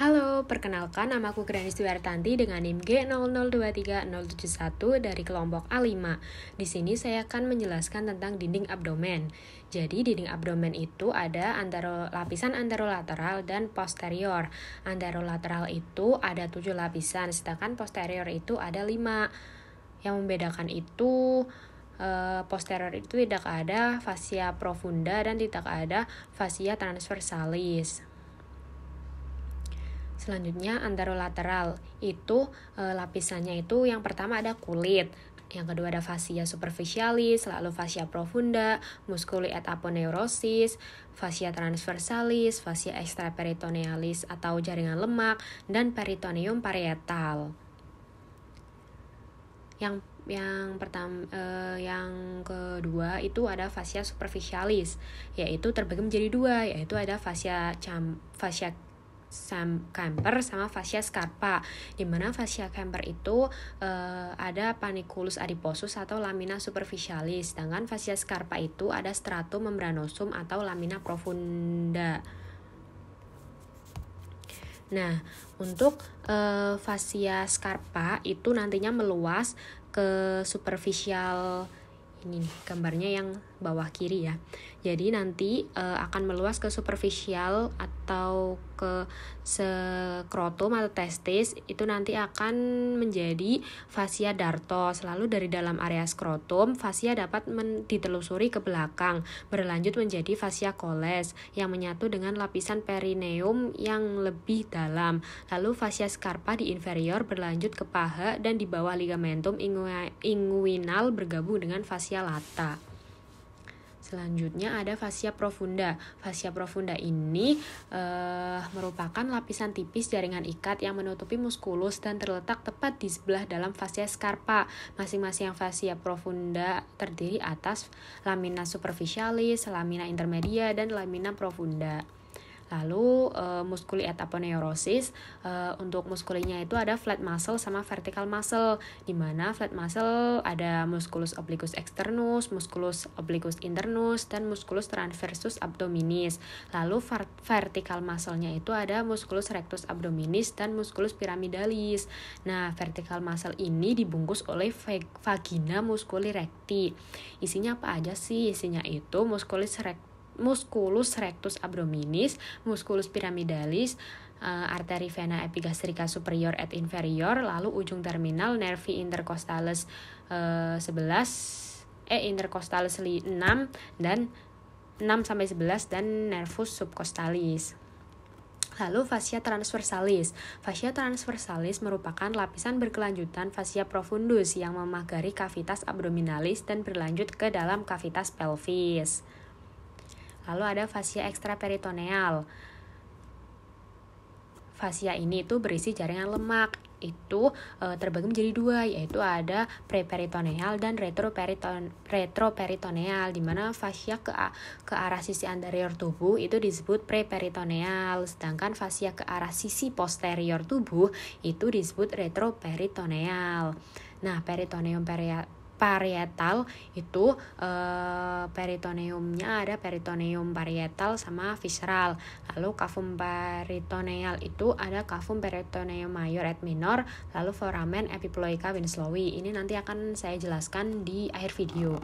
Halo, perkenalkan namaku Granis Duartanti dengan NIM G0023071 dari kelompok A5. Di sini saya akan menjelaskan tentang dinding abdomen. Jadi, dinding abdomen itu ada lapisan anterolateral dan posterior. Anterolateral itu ada 7 lapisan, sedangkan posterior itu ada 5. Yang membedakan itu posterior itu tidak ada fascia profunda dan tidak ada fascia transversalis. Selanjutnya anterolateral itu lapisannya itu yang pertama ada kulit, yang kedua ada fascia superficialis, lalu fascia profunda, musculi et aponeurosis, fascia transversalis, fascia extraperitonealis atau jaringan lemak, dan peritoneum parietal. Yang kedua itu ada fascia superficialis, yaitu terbagi menjadi dua, yaitu ada fascia camper sama fascia scarpa. Di mana fascia camper itu ada panniculus adiposus atau lamina superficialis, sedangkan fascia scarpa itu ada stratum membranosum atau lamina profunda. Nah, untuk fascia scarpa itu nantinya meluas ke superficial. Ini nih, gambarnya yang bawah kiri ya. Jadi nanti akan meluas ke superficial atau ke skrotum atau testis, itu nanti akan menjadi fascia dartos. Lalu dari dalam area skrotum, fascia dapat ditelusuri ke belakang, berlanjut menjadi fascia coles yang menyatu dengan lapisan perineum yang lebih dalam. Lalu fascia scarpa di inferior berlanjut ke paha dan di bawah ligamentum inguinal bergabung dengan fascia lata. Selanjutnya ada fascia profunda. Fascia profunda ini merupakan lapisan tipis jaringan ikat yang menutupi muskulus dan terletak tepat di sebelah dalam fascia scarpa. Masing-masing fascia profunda terdiri atas lamina superficialis, lamina intermedia, dan lamina profunda. Lalu musculi et aponeurosis, untuk muskulinya itu ada flat muscle sama vertical muscle, di mana flat muscle ada musculus obliquus externus, musculus obliquus internus, dan musculus transversus abdominis. Lalu vertical muscle-nya itu ada musculus rectus abdominis dan musculus pyramidalis. Nah, vertical muscle ini dibungkus oleh vagina musculi recti. Isinya apa aja sih? Isinya itu musculus rectus abdominis, musculus pyramidalis, arteri vena epigastrica superior et inferior, lalu ujung terminal nervi intercostalis 6 dan 6-11 dan nervus subcostalis. Lalu fascia transversalis. Fascia transversalis merupakan lapisan berkelanjutan fascia profundus yang memagari cavitas abdominalis dan berlanjut ke dalam cavitas pelvis. Lalu ada fascia extraperitoneal. Fascia ini itu berisi jaringan lemak. Itu terbagi menjadi dua, yaitu ada preperitoneal dan retroperitoneal, di mana fascia ke arah sisi anterior tubuh itu disebut preperitoneal, sedangkan fascia ke arah sisi posterior tubuh itu disebut retroperitoneal. Nah, peritoneum parietal itu peritoneumnya ada peritoneum parietal sama visceral. Lalu cavum peritoneal itu ada cavum peritoneum mayor et minor, lalu foramen epiploica winslowi. Ini nanti akan saya jelaskan di akhir video.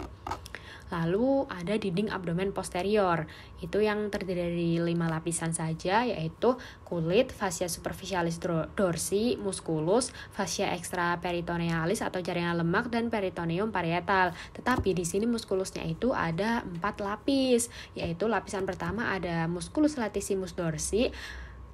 Lalu ada dinding abdomen posterior, itu yang terdiri dari 5 lapisan saja, yaitu kulit, fascia superficialis dorsi, musculus, fascia extraperitonealis atau jaringan lemak, dan peritoneum parietal. Tetapi di sini muskulusnya itu ada 4 lapis, yaitu lapisan pertama ada musculus latissimus dorsi,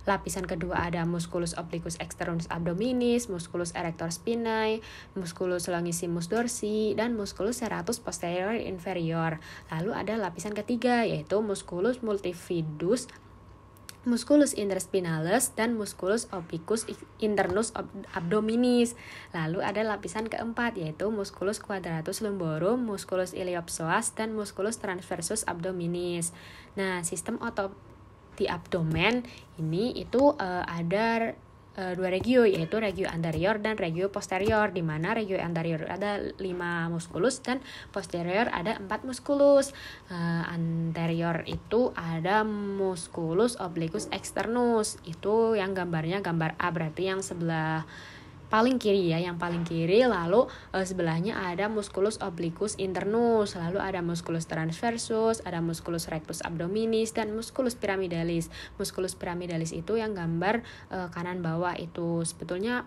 lapisan kedua ada musculus obliquus externus abdominis, musculus erector spinae, musculus longissimus dorsi, dan musculus serratus posterior inferior. Lalu ada lapisan ketiga, yaitu musculus multifidus, musculus interspinalis, dan musculus obliquus internus abdominis. Lalu ada lapisan keempat, yaitu musculus quadratus lumborum, musculus iliopsoas, dan musculus transversus abdominis. Nah, sistem otot di abdomen ini itu ada dua regio, yaitu regio anterior dan regio posterior, di mana regio anterior ada 5 musculus dan posterior ada 4 musculus. Anterior itu ada musculus obliquus externus, itu yang gambarnya gambar A, berarti yang sebelah paling kiri ya, yang paling kiri. Lalu sebelahnya ada musculus obliquus internus, lalu ada musculus transversus, ada musculus rectus abdominis, dan musculus pyramidalis. Musculus pyramidalis itu yang gambar kanan bawah, itu sebetulnya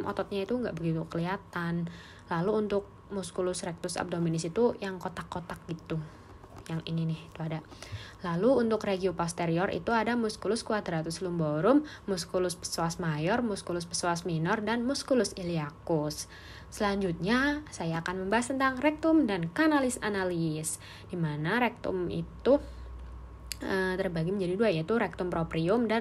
ototnya itu nggak begitu kelihatan. Lalu untuk musculus rectus abdominis itu yang kotak-kotak gitu, yang ini nih itu ada. Lalu untuk regio posterior itu ada musculus quadratus lumborum, musculus psoas major, musculus psoas minor, dan musculus iliacus. Selanjutnya saya akan membahas tentang rectum dan canalis analis, di mana rectum itu terbagi menjadi dua, yaitu rectum proprium dan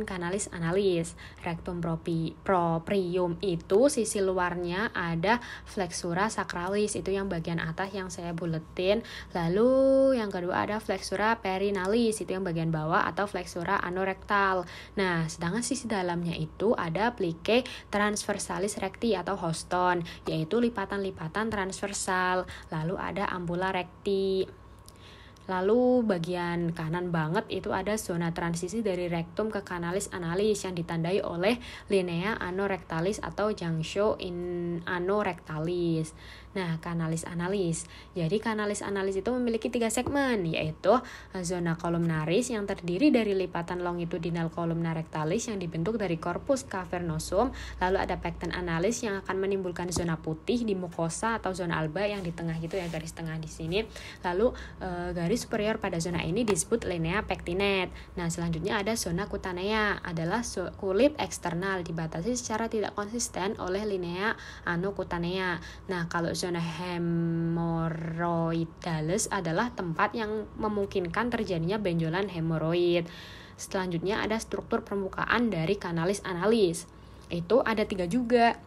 canalis analis. Rectum proprium itu sisi luarnya ada flexura sacralis, itu yang bagian atas yang saya buletin. Lalu yang kedua ada flexura perinalis, itu yang bagian bawah, atau flexura anorektal. Nah, sedangkan sisi dalamnya itu ada plique transversalis recti atau Houston, yaitu lipatan-lipatan transversal. Lalu ada ambula recti. Lalu bagian kanan banget itu ada zona transisi dari rectum ke canalis analis yang ditandai oleh linea anorectalis atau junctio in anorectalis. Nah, canalis analis. Jadi canalis analis itu memiliki 3 segmen, yaitu zona columnaris yang terdiri dari lipatan longitudinal columna rectalis yang dibentuk dari corpus cavernosum. Lalu ada pecten analis yang akan menimbulkan zona putih di mukosa atau zona alba yang di tengah gitu ya, garis tengah di sini. Lalu garis superior pada zona ini disebut linea pectinet. Nah, selanjutnya ada zona cutanea, adalah kulit eksternal dibatasi secara tidak konsisten oleh linea anocutanea. Nah, kalau zona hemorrhoidalis adalah tempat yang memungkinkan terjadinya benjolan hemoroid. Selanjutnya ada struktur permukaan dari canalis analis. Itu ada 3 juga,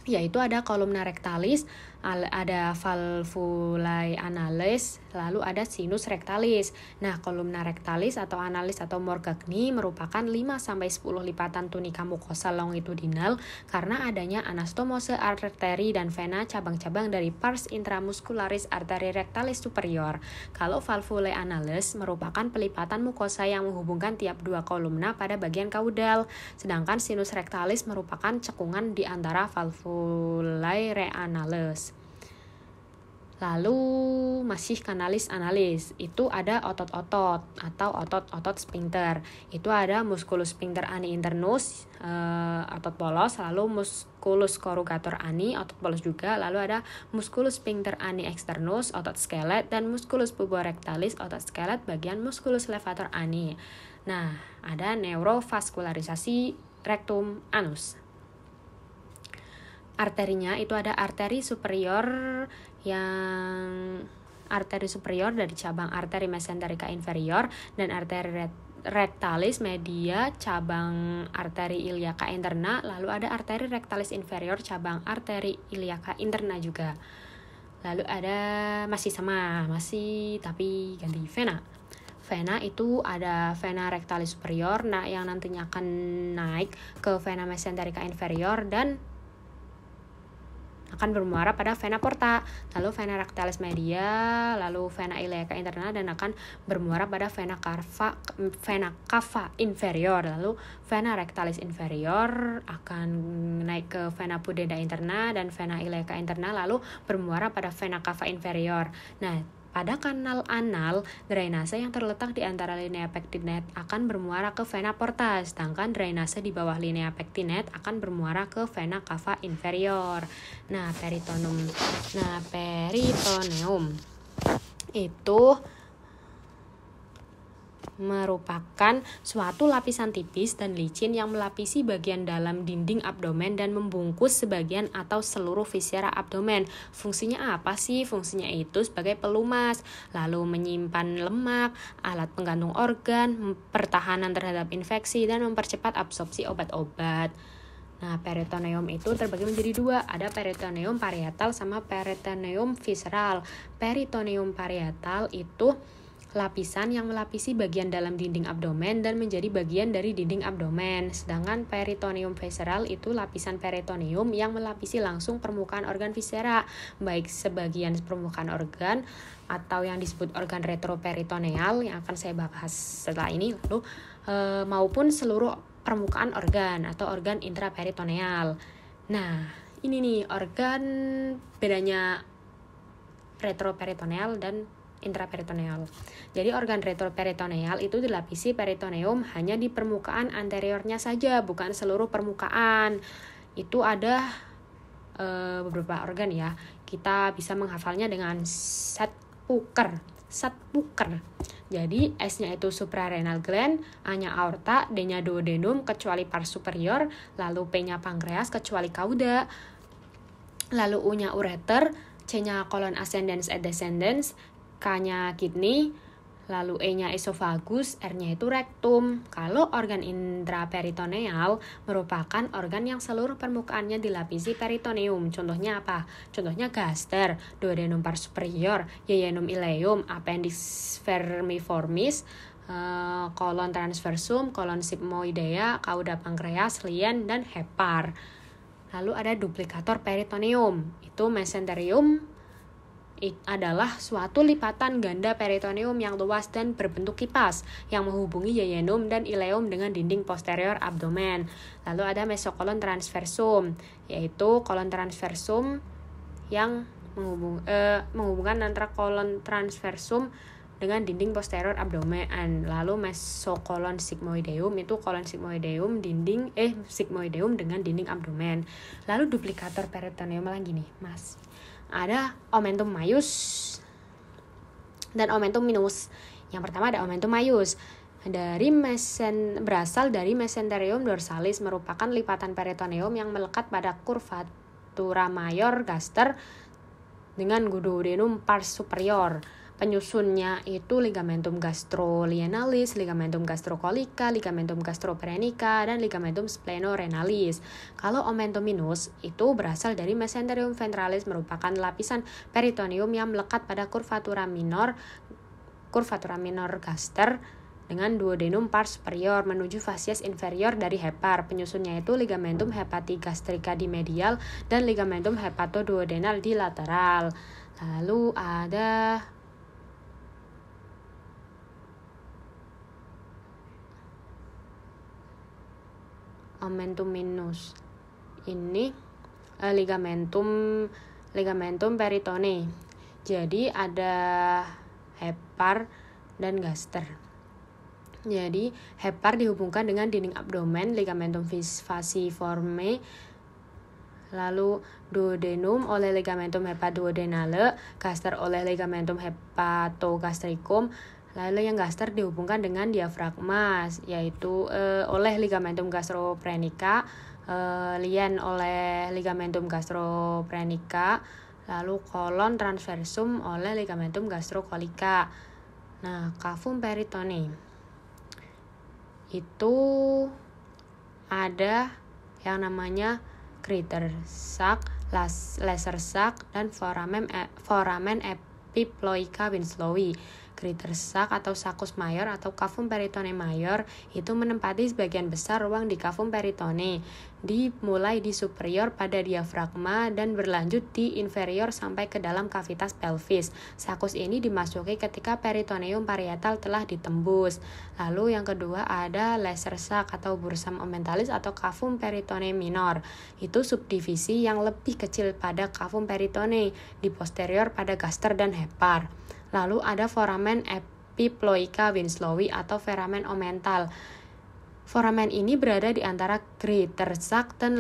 yaitu ada columna rectalis, ada valvulae analis, lalu ada sinus rectalis. Nah, columna rectalis atau analis atau Morgagni merupakan 5-10 lipatan tunika mukosa longitudinal karena adanya anastomose arteri dan vena cabang-cabang dari pars intramuscularis arteri rectalis superior. Kalau valvulae analis merupakan pelipatan mukosa yang menghubungkan tiap 2 kolumna pada bagian kaudal, sedangkan sinus rectalis merupakan cekungan di antara valvulae reanalis. Lalu masih canalis analis, itu ada otot-otot atau otot-otot sphincter. Itu ada musculus sphincter ani internus, otot polos, lalu musculus corrugator ani, otot polos juga, lalu ada musculus sphincter ani externus, otot skelet, dan musculus puborectalis, otot skelet bagian musculus levator ani. Nah, ada neurovaskularisasi rectum anus. Arterinya itu ada arteri superior dari cabang arteri mesenterica inferior dan arteri rectalis media cabang arteri iliaca interna, lalu ada arteri rectalis inferior cabang arteri iliaca interna juga. Lalu ada masih tapi ganti vena. Vena itu ada vena rectalis superior, nah yang nantinya akan naik ke vena mesenterica inferior dan akan bermuara pada vena porta, lalu vena rectalis media, lalu vena iliaca interna, dan akan bermuara pada vena cava inferior. Lalu vena rectalis inferior akan naik ke vena pudenda interna dan vena iliaca interna, lalu bermuara pada vena cava inferior. Nah, pada kanal anal, drainase yang terletak di antara linea pectinet akan bermuara ke vena porta, sedangkan drainase di bawah linea pectinet akan bermuara ke vena cava inferior. Nah, peritoneum itu merupakan suatu lapisan tipis dan licin yang melapisi bagian dalam dinding abdomen dan membungkus sebagian atau seluruh viscera abdomen. Fungsinya apa sih? Fungsinya itu sebagai pelumas, lalu menyimpan lemak, alat penggantung organ, pertahanan terhadap infeksi, dan mempercepat absorpsi obat-obat. Nah, peritoneum itu terbagi menjadi 2, ada peritoneum parietal sama peritoneum visceral. Peritoneum parietal itu lapisan yang melapisi bagian dalam dinding abdomen dan menjadi bagian dari dinding abdomen. Sedangkan peritoneum visceral itu lapisan peritoneum yang melapisi langsung permukaan organ viscera, baik sebagian permukaan organ atau yang disebut organ retroperitoneal yang akan saya bahas setelah ini, lalu maupun seluruh permukaan organ atau organ intraperitoneal. Nah, ini nih organ bedanya retroperitoneal dan intraperitoneal. Jadi organ retroperitoneal itu dilapisi peritoneum hanya di permukaan anteriornya saja, bukan seluruh permukaan. Itu ada beberapa organ ya. Kita bisa menghafalnya dengan Salzburger. Jadi S-nya itu suprarenal gland, A-nya aorta, D-nya duodenum kecuali pars superior, lalu P-nya pankreas kecuali kauda, lalu U-nya ureter, C-nya colon ascendens et descendens, K-nya kidney, lalu E-nya esophagus, R-nya itu rectum. Kalau organ intraperitoneal merupakan organ yang seluruh permukaannya dilapisi peritoneum. Contohnya apa? Contohnya gaster, duodenum pars superior, yeyunum ileum, appendix vermiformis, kolon transversum, kolon sigmoidea, cauda pankreas, lien, dan hepar. Lalu ada duplikator peritoneum, itu mesenterium adalah suatu lipatan ganda peritoneum yang luas dan berbentuk kipas yang menghubungi yeyunum dan ileum dengan dinding posterior abdomen. Lalu ada mesokolon transversum, yaitu kolon transversum yang menghubungkan antara kolon transversum dengan dinding posterior abdomen. Lalu mesokolon sigmoideum itu kolon sigmoideum sigmoideum dengan dinding abdomen. Lalu duplikator peritoneum lagi nih, Mas. Ada omentum maius dan omentum minus. Yang pertama ada omentum maius. Berasal dari mesenterium dorsalis, merupakan lipatan peritoneum yang melekat pada curvatura major gaster dengan duodenum pars superior. Penyusunnya itu ligamentum gastrolienalis, ligamentum gastrocolica, ligamentum gastroprenica, dan ligamentum splenorenalis. Kalau omentum minus itu berasal dari mesenterium ventralis, merupakan lapisan peritoneum yang melekat pada curvatura minor gaster dengan duodenum pars superior menuju fasies inferior dari hepar. Penyusunnya itu ligamentum hepatigastrica di medial dan ligamentum hepatoduodenal di lateral. Lalu ada omentum minus. Ini ligamentum peritone. Jadi ada hepar dan gaster. Jadi hepar dihubungkan dengan dinding abdomen, ligamentum falciforme. Lalu duodenum oleh ligamentum hepatoduodenale, gaster oleh ligamentum hepatogastricum. Lalu yang gaster dihubungkan dengan diafragma, yaitu oleh ligamentum gastroprenica, lien oleh ligamentum gastroprenica, lalu kolon transversum oleh ligamentum gastrocolica. Nah, cavum peritone itu ada yang namanya crater sac, laser sac, dan foramen epiploica winslowi. Crater sac atau sacus major atau cavum peritone major itu menempati sebagian besar ruang di cavum peritone, dimulai di superior pada diafragma dan berlanjut di inferior sampai ke dalam kavitas pelvis. Sacus ini dimasuki ketika peritoneum parietal telah ditembus. Lalu yang kedua ada laser sac atau bursam omentalis atau cavum peritone minor. Itu subdivisi yang lebih kecil pada cavum peritone, di posterior pada gaster dan hepar. Lalu ada foramen epiploica winslowi atau foramen omental. Foramen ini berada di antara crater sac dan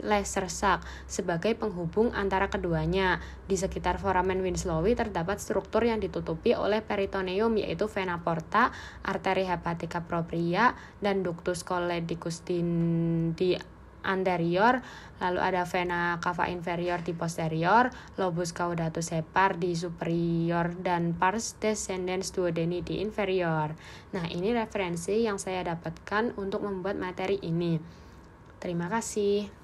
laser sac sebagai penghubung antara keduanya. Di sekitar foramen winslowi terdapat struktur yang ditutupi oleh peritoneum, yaitu vena porta, arteri hepatica propria, dan ductus choledicus di anterior. Lalu ada vena cava inferior di posterior, lobus caudatus hepar di superior, dan pars descendens duodeni di inferior. Nah, ini referensi yang saya dapatkan untuk membuat materi ini. Terima kasih.